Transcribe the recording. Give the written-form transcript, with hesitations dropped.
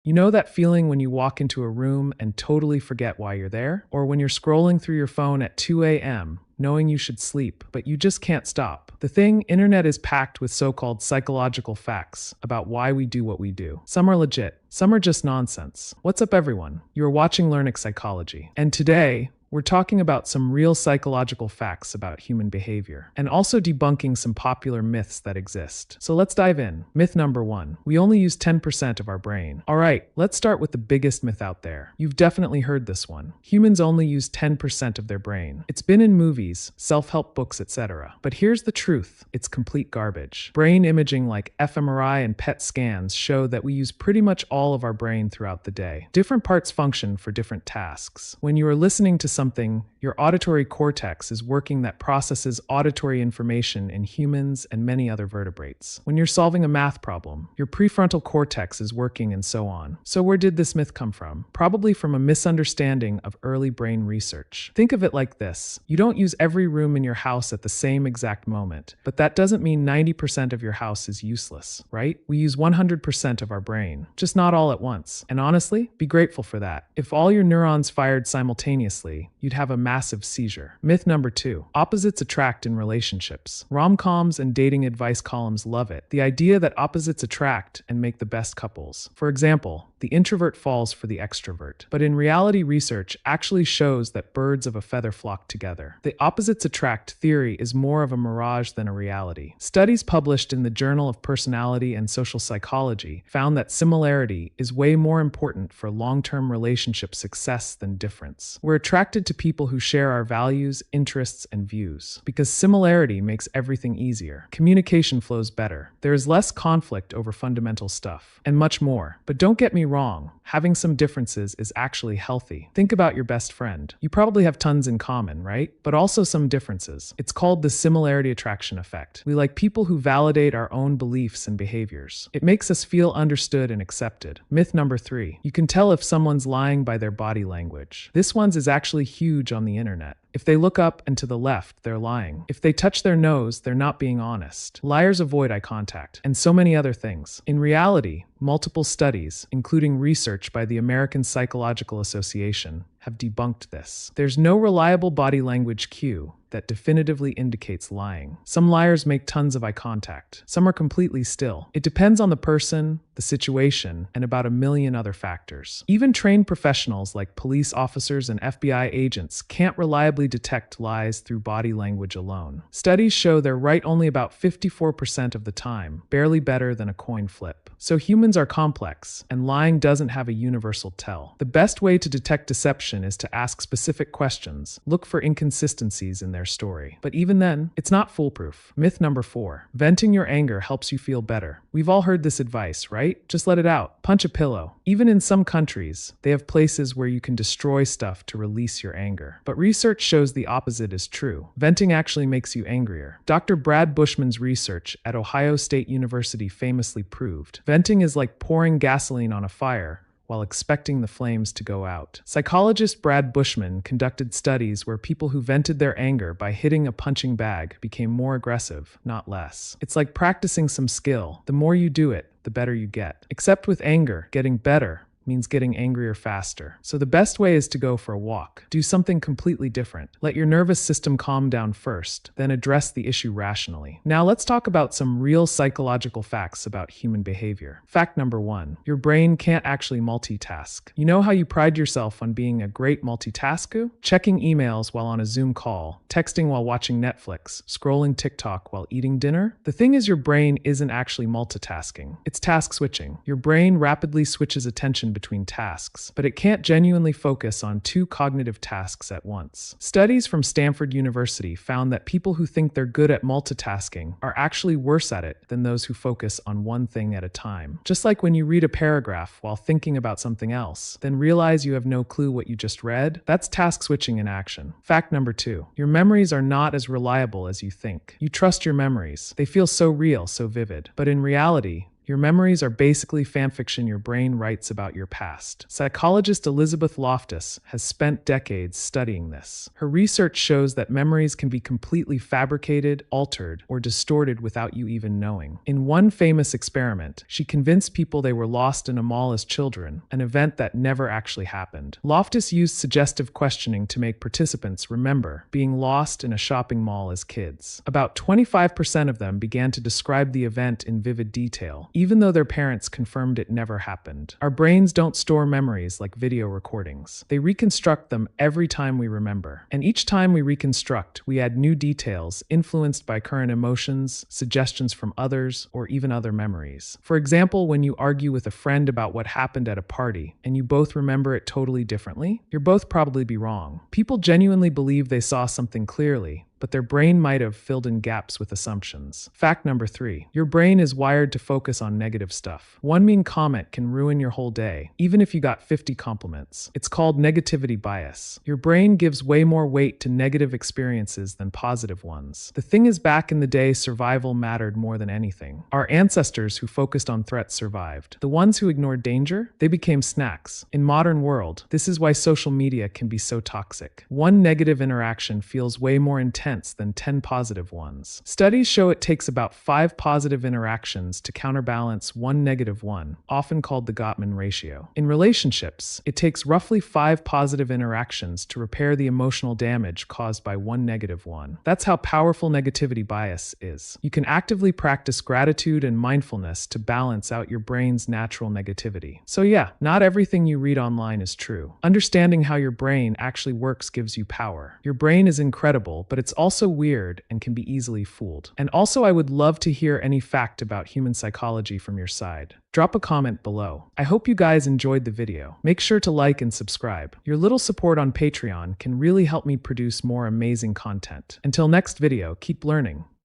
You know that feeling when you walk into a room and totally forget why you're there? Or when you're scrolling through your phone at 2 a.m., knowing you should sleep, but you just can't stop. The thing, internet is packed with so-called psychological facts about why we do what we do. Some are legit, some are just nonsense. What's up, everyone? You're watching Learniq Psychology. And today, we're talking about some real psychological facts about human behavior, and also debunking some popular myths that exist. So let's dive in. Myth number 1. We only use 10% of our brain. Alright, let's start with the biggest myth out there. You've definitely heard this one. Humans only use 10% of their brain. It's been in movies, self-help books, etc. But here's the truth. It's complete garbage. Brain imaging like fMRI and PET scans show that we use pretty much all of our brain throughout the day. Different parts function for different tasks. When you are listening to something, your auditory cortex is working that processes auditory information in humans and many other vertebrates. When you're solving a math problem, your prefrontal cortex is working, and so on. So where did this myth come from? Probably from a misunderstanding of early brain research. Think of it like this. You don't use every room in your house at the same exact moment, but that doesn't mean 90% of your house is useless, right? We use 100% of our brain, just not all at once. And honestly, be grateful for that. If all your neurons fired simultaneously, you'd have a massive seizure. Myth number 2. Opposites attract in relationships. Rom-coms and dating advice columns love it. The idea that opposites attract and make the best couples. For example, the introvert falls for the extrovert. But in reality, research actually shows that birds of a feather flock together. The opposites attract theory is more of a mirage than a reality. Studies published in the Journal of Personality and Social Psychology found that similarity is way more important for long-term relationship success than difference. We're attracted to people who share our values, interests, and views. Because similarity makes everything easier. Communication flows better. There is less conflict over fundamental stuff, and much more. But don't get me wrong, having some differences is actually healthy. Think about your best friend. You probably have tons in common, right? But also some differences. It's called the similarity attraction effect. We like people who validate our own beliefs and behaviors. It makes us feel understood and accepted. Myth number 3. You can tell if someone's lying by their body language. This one's is actually huge on the internet. If they look up and to the left, they're lying. If they touch their nose, they're not being honest. Liars avoid eye contact, and so many other things. In reality, multiple studies, including research by the American Psychological Association, have debunked this. There's no reliable body language cue that definitively indicates lying. Some liars make tons of eye contact. Some are completely still. It depends on the person, the situation, and about a million other factors. Even trained professionals like police officers and FBI agents can't reliably detect lies through body language alone. Studies show they're right only about 54% of the time, barely better than a coin flip. So humans are complex, and lying doesn't have a universal tell. The best way to detect deception is to ask specific questions. Look for inconsistencies in their story. But even then, it's not foolproof. Myth number 4. Venting your anger helps you feel better. We've all heard this advice, right? Just let it out. Punch a pillow. Even in some countries, they have places where you can destroy stuff to release your anger. But research shows the opposite is true. Venting actually makes you angrier. Dr. Brad Bushman's research at Ohio State University famously proved venting is like pouring gasoline on a fire while expecting the flames to go out. Psychologist Brad Bushman conducted studies where people who vented their anger by hitting a punching bag became more aggressive, not less. It's like practicing some skill. The more you do it, the better you get. Except with anger, getting better means getting angrier faster. So the best way is to go for a walk. Do something completely different. Let your nervous system calm down first, then address the issue rationally. Now let's talk about some real psychological facts about human behavior. Fact number 1. Your brain can't actually multitask. You know how you pride yourself on being a great multitasker? Checking emails while on a Zoom call, texting while watching Netflix, scrolling TikTok while eating dinner? The thing is, your brain isn't actually multitasking. It's task switching. Your brain rapidly switches attention between tasks, but it can't genuinely focus on 2 cognitive tasks at once. Studies from Stanford University found that people who think they're good at multitasking are actually worse at it than those who focus on one thing at a time. Just like when you read a paragraph while thinking about something else, then realize you have no clue what you just read, that's task switching in action. Fact number 2. Your memories are not as reliable as you think. You trust your memories. They feel so real, so vivid. But in reality, Your memories are basically fanfiction your brain writes about your past. Psychologist Elizabeth Loftus has spent decades studying this. Her research shows that memories can be completely fabricated, altered, or distorted without you even knowing. In one famous experiment, she convinced people they were lost in a mall as children, an event that never actually happened. Loftus used suggestive questioning to make participants remember being lost in a shopping mall as kids. About 25% of them began to describe the event in vivid detail, even though their parents confirmed it never happened. Our brains don't store memories like video recordings. They reconstruct them every time we remember. And each time we reconstruct, we add new details influenced by current emotions, suggestions from others, or even other memories. For example, when you argue with a friend about what happened at a party, and you both remember it totally differently, you're both probably be wrong. People genuinely believe they saw something clearly, but their brain might have filled in gaps with assumptions. Fact number 3. Your brain is wired to focus on negative stuff. One mean comment can ruin your whole day, even if you got 50 compliments. It's called negativity bias. Your brain gives way more weight to negative experiences than positive ones. The thing is, back in the day, survival mattered more than anything. Our ancestors who focused on threats survived. The ones who ignored danger, they became snacks. In modern world, this is why social media can be so toxic. One negative interaction feels way more intense than 10 positive ones. Studies show it takes about 5 positive interactions to counterbalance one negative one, often called the Gottman ratio. In relationships, it takes roughly 5 positive interactions to repair the emotional damage caused by one negative one. That's how powerful negativity bias is. You can actively practice gratitude and mindfulness to balance out your brain's natural negativity. So yeah, not everything you read online is true. Understanding how your brain actually works gives you power. Your brain is incredible, but it's also weird and can be easily fooled. And also, I would love to hear any fact about human psychology from your side. Drop a comment below. I hope you guys enjoyed the video. Make sure to like and subscribe. Your little support on Patreon can really help me produce more amazing content. Until next video, keep learning.